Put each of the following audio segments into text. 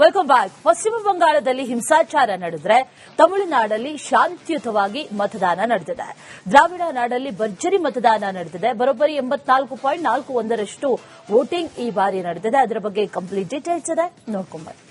Welcome back. ಪಶ್ಚಿಮ ಬಂಗಾಳದಲ್ಲಿ ಹಿಂಸಾಚಾರ ನಡೆದರೆ ತಮಿಳುನಾಡಲ್ಲಿ ಶಾಂತಿಯುತವಾಗಿ ಮತದಾನ ನಡೆದಿದೆ. ದ್ರಾವಿಡ ನಾಡಲ್ಲಿ ಭರ್ಜರಿ ಮತದಾನ ನಡೆದಿದೆ. ಬರೋಬ್ಬರಿ 84.41% ವೋಟಿಂಗ್ ಈ ಬಾರಿ ನಡೆದಿದೆ. ಅದರ ಬಗ್ಗೆ ಕಂಪ್ಲೀಟ್ ಡೀಟೇಲ್ಸ್ ಇದೆ, ನೋಡ್ಕೊಂಬನ್ನಿ.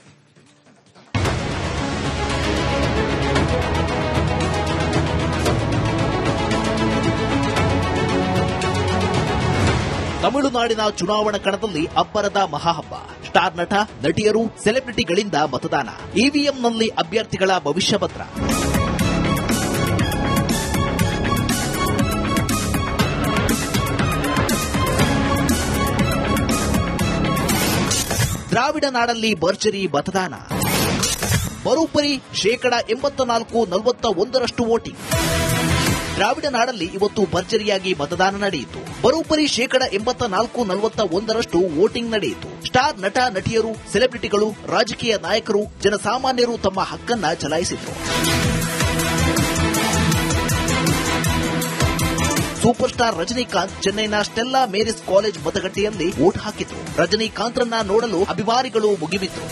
ತಮಿಳುನಾಡಿನ ಚುನಾವಣಾ ಕಣದಲ್ಲಿ ಅಬ್ಬರದ ಮಹಾಹಬ್ಬ. ಸ್ಟಾರ್ ನಟ, ನಟಿಯರು, ಸೆಲೆಬ್ರಿಟಿಗಳಿಂದ ಮತದಾನ. ಇವಿಎಂನಲ್ಲಿ ಅಭ್ಯರ್ಥಿಗಳ ಭವಿಷ್ಯ ಪತ್ರ. ದ್ರಾವಿಡ ನಾಡಲ್ಲಿ ಭರ್ಜರಿ ಮತದಾನ. ಬರೋಬ್ಬರಿ 84-41% ವೋಟಿಂಗ್. ದ್ರಾವಿಡ ನಾಡಲ್ಲಿ ಇವತ್ತು ಭರ್ಜರಿಯಾಗಿ ಮತದಾನ ನಡೆಯಿತು. ಬರೋಬ್ಬರಿ 84-41% ವೋಟಿಂಗ್ ನಡೆಯಿತು. ಸ್ಟಾರ್ ನಟ, ನಟಿಯರು, ಸೆಲೆಬ್ರಿಟಿಗಳು, ರಾಜಕೀಯ ನಾಯಕರು, ಜನಸಾಮಾನ್ಯರು ತಮ್ಮ ಹಕ್ಕನ್ನ ಚಲಾಯಿಸಿದ್ರು. ಸೂಪರ್ ಸ್ಟಾರ್ ರಜನಿಕಾಂತ್ ಚೆನ್ನೈನ ಸ್ಟೆಲ್ಲಾ ಮೇರಿಸ್ ಕಾಲೇಜ್ ಮತಗಟ್ಟೆಯಲ್ಲಿ ವೋಟ್ ಹಾಕಿದ್ರು. ರಜನಿಕಾಂತ್ರನ್ನ ನೋಡಲು ಅಭಿಮಾನಿಗಳು ಮುಗಿಬಿದ್ರು.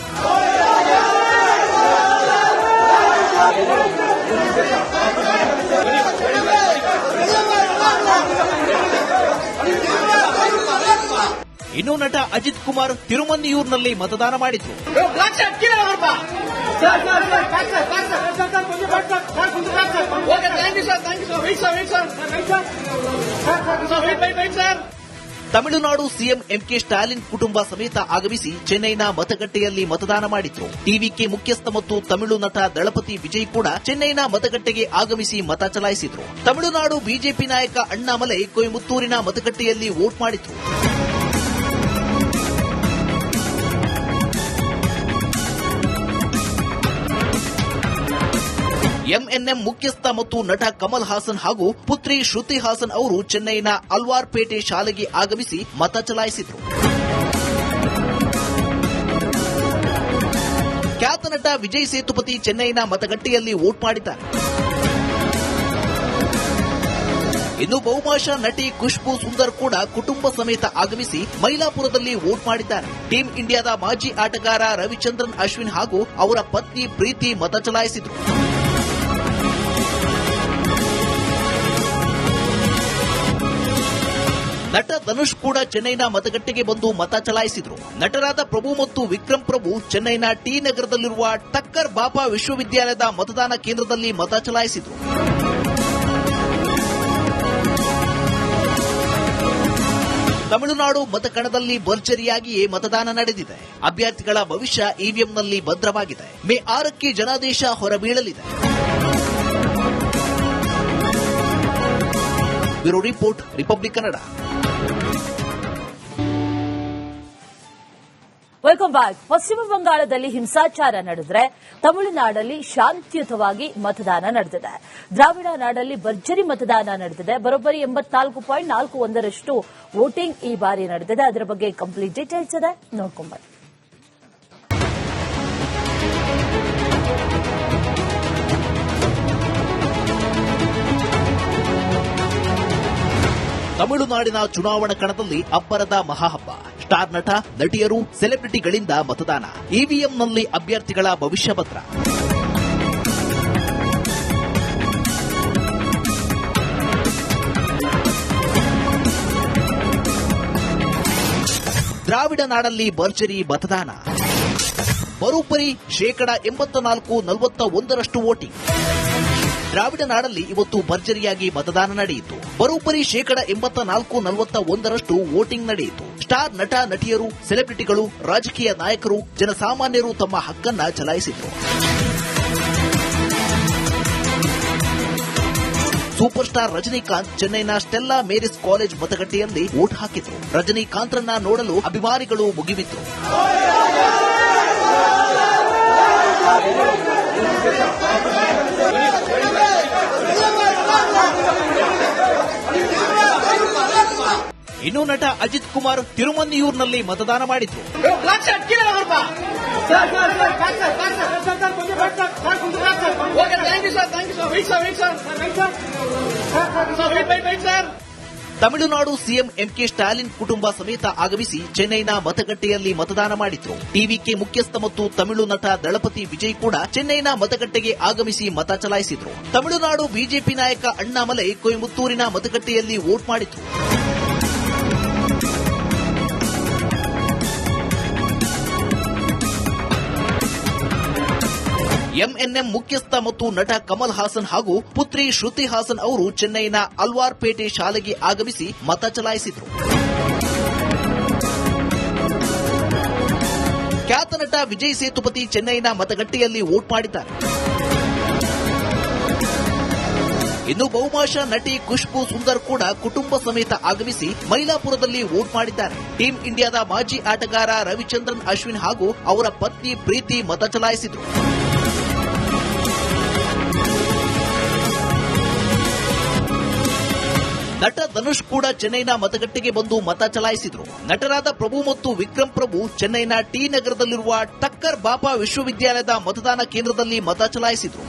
ಇನ್ನು ನಟ ಅಜಿತ್ ಕುಮಾರ್ ತಿರುಮನ್ನಿಯೂರ್ನಲ್ಲಿ ಮತದಾನ ಮಾಡಿದ್ರು. ತಮಿಳುನಾಡು ಸಿಎಂ ಎಂಕೆ ಸ್ಟಾಲಿನ್ ಕುಟುಂಬ ಸಮೇತ ಆಗಮಿಸಿ ಚೆನ್ನೈನ ಮತಗಟ್ಟೆಯಲ್ಲಿ ಮತದಾನ ಮಾಡಿದ್ರು. ಟಿವಿಕೆ ಮುಖ್ಯಸ್ಥ ಮತ್ತು ತಮಿಳು ನಟ ದಳಪತಿ ವಿಜಯ್ ಕೂಡ ಚೆನ್ನೈನ ಮತಗಟ್ಟೆಗೆ ಆಗಮಿಸಿ ಮತ ಚಲಾಯಿಸಿದ್ರು. ತಮಿಳುನಾಡು ಬಿಜೆಪಿ ನಾಯಕ ಅಣ್ಣಾಮಲೈ ಕೊಯಮತ್ತೂರಿನ ಮತಗಟ್ಟೆಯಲ್ಲಿ ವೋಟ್ ಮಾಡಿದ್ರು. ಎಂಎನ್ಎಂ ಮುಖ್ಯಸ್ಥ ಮತ್ತು ನಟ ಕಮಲ್ ಹಾಸನ್ ಹಾಗೂ ಪುತ್ರಿ ಶ್ರುತಿ ಹಾಸನ್ ಅವರು ಚೆನ್ನೈನ ಅಲ್ವಾರ್ಪೇಟೆ ಶಾಲೆಗೆ ಆಗಮಿಸಿ ಮತ ಚಲಾಯಿಸಿದರು. ಖ್ಯಾತ ನಟ ವಿಜಯ್ ಸೇತುಪತಿ ಚೆನ್ನೈನ ಮತಗಟ್ಟೆಯಲ್ಲಿ ವೋಟ್ ಮಾಡಿದ್ದಾರೆ. ಇನ್ನು ಬಹುಭಾಷಾ ನಟಿ ಖುಷ್ಬೂ ಸುಂದರ್ ಕೂಡ ಕುಟುಂಬ ಸಮೇತ ಆಗಮಿಸಿ ಮೈಲಾಪುರದಲ್ಲಿ ವೋಟ್ ಮಾಡಿದ್ದಾರೆ. ಟೀಂ ಇಂಡಿಯಾದ ಮಾಜಿ ಆಟಗಾರ ರವಿಚಂದ್ರನ್ ಅಶ್ವಿನ್ ಹಾಗೂ ಅವರ ಪತ್ನಿ ಪ್ರೀತಿ ಮತ ಚಲಾಯಿಸಿದರು. ನಟ ಧನುಷ್ ಕೂಡ ಚೆನ್ನೈನ ಮತಗಟ್ಟೆಗೆ ಬಂದು ಮತ ಚಲಾಯಿಸಿದರು. ನಟರಾದ ಪ್ರಭು ಮತ್ತು ವಿಕ್ರಮ್ ಪ್ರಭು ಚೆನ್ನೈನ ಟಿ ನಗರದಲ್ಲಿರುವ ಟಕ್ಕರ್ ಬಾಪಾ ವಿಶ್ವವಿದ್ಯಾಲಯದ ಮತದಾನ ಕೇಂದ್ರದಲ್ಲಿ ಮತ ಚಲಾಯಿಸಿದರು. ತಮಿಳುನಾಡು ಮತಕಣದಲ್ಲಿ ಭರ್ಜರಿಯಾಗಿಯೇ ಮತದಾನ ನಡೆದಿದೆ. ಅಭ್ಯರ್ಥಿಗಳ ಭವಿಷ್ಯ ಇವಿಎಂನಲ್ಲಿ ಭದ್ರವಾಗಿದೆ. ಮೇ 6ಕ್ಕೆ ಜನಾದೇಶ ಹೊರಬೀಳಲಿದೆ. Bureau report, republic Kannada. Welcome back. ಪಶ್ಚಿಮ ಬಂಗಾಳದಲ್ಲಿ ಹಿಂಸಾಚಾರ ನಡೆದರೆ ತಮಿಳುನಾಡಲ್ಲಿ ಶಾಂತಿಯುತವಾಗಿ ಮತದಾನ ನಡೆದಿದೆ. ದ್ರಾವಿಡ ನಾಡಲ್ಲಿ ಭರ್ಜರಿ ಮತದಾನ ನಡೆದಿದೆ. ಬರೋಬ್ಬರಿ 84.41% ವೋಟಿಂಗ್ ಈ ಬಾರಿ ನಡೆದಿದೆ. ಅದರ ಬಗ್ಗೆ ಕಂಪ್ಲೀಟ್ ಡೀಟೇಲ್ಸ್ ಇದೆ, ನೋಡ್ಕೊಂಬನ್ನಿ. ತಮಿಳುನಾಡಿನ ಚುನಾವಣಾ ಕಣದಲ್ಲಿ ಅಬ್ಬರದ ಮಹಾಹಬ್ಬ. ಸ್ಟಾರ್ ನಟ, ನಟಿಯರು, ಸೆಲೆಬ್ರಿಟಿಗಳಿಂದ ಮತದಾನ. ಇವಿಎಂನಲ್ಲಿ ಅಭ್ಯರ್ಥಿಗಳ ಭವಿಷ್ಯ ಪತ್ರ. ದ್ರಾವಿಡ ನಾಡಲ್ಲಿ ಭರ್ಜರಿ ಮತದಾನ. ಬರೋಬ್ಬರಿ 84-41% ವೋಟಿಂಗ್. ದ್ರಾವಿಡ ನಾಡಲ್ಲಿ ಇವತ್ತು ಭರ್ಜರಿಯಾಗಿ ಮತದಾನ ನಡೆಯಿತು. ಬರೋಬ್ಬರಿ 84-41% ವೋಟಿಂಗ್ ನಡೆಯಿತು. ಸ್ಟಾರ್ ನಟ, ನಟಿಯರು, ಸೆಲೆಬ್ರಿಟಿಗಳು, ರಾಜಕೀಯ ನಾಯಕರು, ಜನಸಾಮಾನ್ಯರು ತಮ್ಮ ಹಕ್ಕನ್ನ ಚಲಾಯಿಸಿದ್ರು. ಸೂಪರ್ ಸ್ಟಾರ್ ರಜನಿಕಾಂತ್ ಚೆನ್ನೈನ ಸ್ಟೆಲ್ಲಾ ಮೇರಿಸ್ ಕಾಲೇಜ್ ಮತಗಟ್ಟೆಯಲ್ಲಿ ವೋಟ್ ಹಾಕಿದ್ರು. ರಜನಿಕಾಂತ್ರನ್ನ ನೋಡಲು ಅಭಿಮಾನಿಗಳು ಮುಗಿಬಿದ್ರು. ಇನ್ನು ನಟ ಅಜಿತ್ ಕುಮಾರ್ ತಿರುಮನ್ನಿಯೂರ್ನಲ್ಲಿ ಮತದಾನ ಮಾಡಿದ್ರು. ತಮಿಳುನಾಡು ಸಿಎಂ ಎಂಕೆ ಸ್ಟಾಲಿನ್ ಕುಟುಂಬ ಸಮೇತ ಆಗಮಿಸಿ ಚೆನ್ನೈನ ಮತಗಟ್ಟೆಯಲ್ಲಿ ಮತದಾನ ಮಾಡಿದ್ರು. ಟಿವಿಕೆ ಮುಖ್ಯಸ್ಥ ಮತ್ತು ತಮಿಳು ನಟ ದಳಪತಿ ವಿಜಯ್ ಕೂಡ ಚೆನ್ನೈನ ಮತಗಟ್ಟೆಗೆ ಆಗಮಿಸಿ ಮತ ಚಲಾಯಿಸಿದ್ರು. ತಮಿಳುನಾಡು ಬಿಜೆಪಿ ನಾಯಕ ಅಣ್ಣಾಮಲೈ ಕೊಯಮತ್ತೂರಿನ ಮತಗಟ್ಟೆಯಲ್ಲಿ ವೋಟ್ ಮಾಡಿದ್ರು. ಎಂಎನ್ಎಂ ಮುಖ್ಯಸ್ಥ ಮತ್ತು ನಟ ಕಮಲ್ ಹಾಸನ್ ಹಾಗೂ ಪುತ್ರಿ ಶ್ರುತಿ ಹಾಸನ್ ಅವರು ಚೆನ್ನೈನ ಅಲ್ವಾರ್ಪೇಟೆ ಶಾಲೆಗೆ ಆಗಮಿಸಿ ಮತ ಚಲಾಯಿಸಿದರು. ಖ್ಯಾತ ನಟ ವಿಜಯ್ ಸೇತುಪತಿ ಚೆನ್ನೈನ ಮತಗಟ್ಟೆಯಲ್ಲಿ ವೋಟ್ ಮಾಡಿದ್ದಾರೆ. ಇನ್ನು ಬಹುಭಾಷಾ ನಟಿ ಖುಷ್ಬೂ ಸುಂದರ್ ಕೂಡ ಕುಟುಂಬ ಸಮೇತ ಆಗಮಿಸಿ ಮೈಲಾಪುರದಲ್ಲಿ ವೋಟ್ ಮಾಡಿದ್ದಾರೆ. ಟೀಂ ಇಂಡಿಯಾದ ಮಾಜಿ ಆಟಗಾರ ರವಿಚಂದ್ರನ್ ಅಶ್ವಿನ್ ಹಾಗೂ ಅವರ ಪತ್ನಿ ಪ್ರೀತಿ ಮತ ಚಲಾಯಿಸಿದರು. ನಟ ಧನುಷ್ ಕೂಡ ಚೆನ್ನೈನ ಮತಗಟ್ಟೆಗೆ ಬಂದು ಮತ ಚಲಾಯಿಸಿದರು. ನಟರಾದ ಪ್ರಭು ಮತ್ತು ವಿಕ್ರಮ್ ಪ್ರಭು ಚೆನ್ನೈನ ಟಿ ನಗರದಲ್ಲಿರುವ ಟಕ್ಕರ್ ಬಾಪಾ ವಿಶ್ವವಿದ್ಯಾಲಯದ ಮತದಾನ ಕೇಂದ್ರದಲ್ಲಿ ಮತ ಚಲಾಯಿಸಿದರು.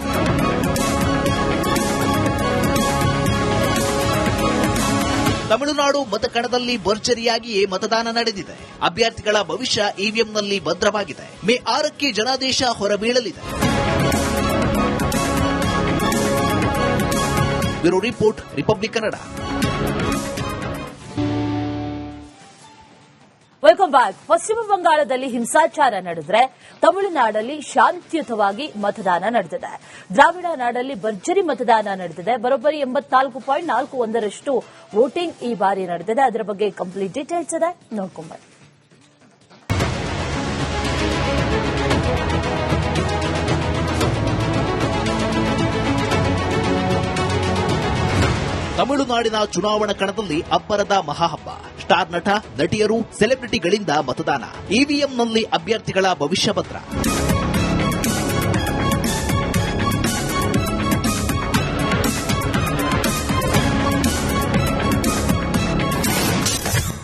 ತಮಿಳುನಾಡು ಮತಕಣದಲ್ಲಿ ಭರ್ಜರಿಯಾಗಿಯೇ ಮತದಾನ ನಡೆದಿದೆ. ಅಭ್ಯರ್ಥಿಗಳ ಭವಿಷ್ಯ ಇವಿಎಂನಲ್ಲಿ ಭದ್ರವಾಗಿದೆ. ಮೇ 6ಕ್ಕೆ ಜನಾದೇಶ ಹೊರಬೀಳಲಿದೆ. Bureau report, republic Kannada. Welcome back. ಪಶ್ಚಿಮ ಬಂಗಾಳದಲ್ಲಿ ಹಿಂಸಾಚಾರ ನಡೆದ್ರೆ ತಮಿಳುನಾಡಲ್ಲಿ ಶಾಂತಿಯುತವಾಗಿ ಮತದಾನ ನಡೆದಿದೆ. ದ್ರಾವಿಡ ನಾಡಲ್ಲಿ ಭರ್ಜರಿ ಮತದಾನ ನಡೆದಿದೆ. ಬರೋಬ್ಬರಿ 84.41% ವೋಟಿಂಗ್ ಈ ಬಾರಿ ನಡೆದಿದೆ. ಅದರ ಬಗ್ಗೆ ಕಂಪ್ಲೀಟ್ ಡೀಟೇಲ್ಸ್ ಇದೆ, ನೋಡ್ಕೊಂಬನ್ನಿ. ತಮಿಳುನಾಡಿನ ಚುನಾವಣಾ ಕಣದಲ್ಲಿ ಅಬ್ಬರದ ಮಹಾಹಬ್ಬ. ಸ್ಟಾರ್ ನಟ, ನಟಿಯರು, ಸೆಲೆಬ್ರಿಟಿಗಳಿಂದ ಮತದಾನ. ಇವಿಎಂನಲ್ಲಿ ಅಭ್ಯರ್ಥಿಗಳ ಭವಿಷ್ಯ ಭದ್ರ.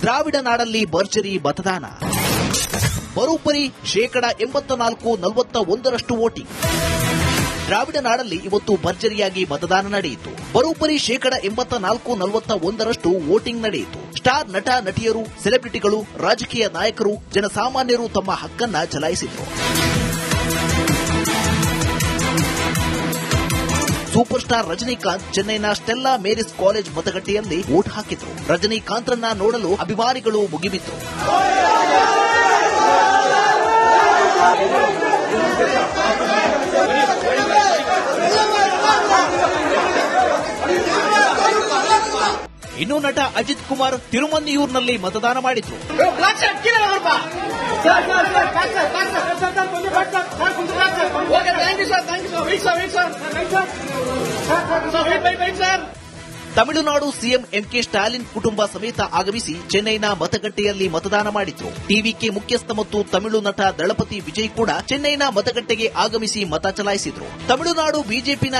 ದ್ರಾವಿಡ ನಾಡಲ್ಲಿ ಭರ್ಜರಿ ಮತದಾನ. ಬರೋಬ್ಬರಿ 84-41% ವೋಟಿಂಗ್. ದ್ರಾವಿಡ ನಾಡಲ್ಲಿ ಇವತ್ತು ಭರ್ಜರಿಯಾಗಿ ಮತದಾನ ನಡೆಯಿತು. ಬರೋಬ್ಬರಿ 84-41% ವೋಟಿಂಗ್ ನಡೆಯಿತು. ಸ್ಟಾರ್ ನಟ, ನಟಿಯರು, ಸೆಲೆಬ್ರಿಟಿಗಳು, ರಾಜಕೀಯ ನಾಯಕರು, ಜನಸಾಮಾನ್ಯರು ತಮ್ಮ ಹಕ್ಕನ್ನ ಚಲಾಯಿಸಿದರು. ಸೂಪರ್ ಸ್ಟಾರ್ ರಜನಿಕಾಂತ್ ಚೆನ್ನೈನ ಸ್ಟೆಲ್ಲಾ ಮೇರಿಸ್ ಕಾಲೇಜ್ ಮತಗಟ್ಟೆಯಲ್ಲಿ ವೋಟ್ ಹಾಕಿದ್ರು. ರಜನಿಕಾಂತ್ರನ್ನ ನೋಡಲು ಅಭಿಮಾನಿಗಳು ಮುಗಿಬಿದ್ರು. ಇನ್ನು ನಟ ಅಜಿತ್ ಕುಮಾರ್ ತಿರುಮನ್ನಿಯೂರ್ನಲ್ಲಿ ಮತದಾನ ಮಾಡಿದ್ರು. ತಮಿಳುನಾಡು ಸಿಎಂ ಎಂಕೆ ಸ್ಟಾಲಿನ್ ಕುಟುಂಬ ಸಮೇತ ಆಗಮಿಸಿ ಚೆನ್ನೈನ ಮತಗಟ್ಟೆಯಲ್ಲಿ ಮತದಾನ ಮಾಡಿದ್ರು. ಟಿವಿಕೆ ಮುಖ್ಯಸ್ಥ ಮತ್ತು ತಮಿಳು ನಟ ದಳಪತಿ ವಿಜಯ್ ಕೂಡ ಚೆನ್ನೈನ ಮತಗಟ್ಟೆಗೆ ಆಗಮಿಸಿ ಮತ ಚಲಾಯಿಸಿದ್ರು. ತಮಿಳುನಾಡು ಬಿಜೆಪಿ ನಾಯಕ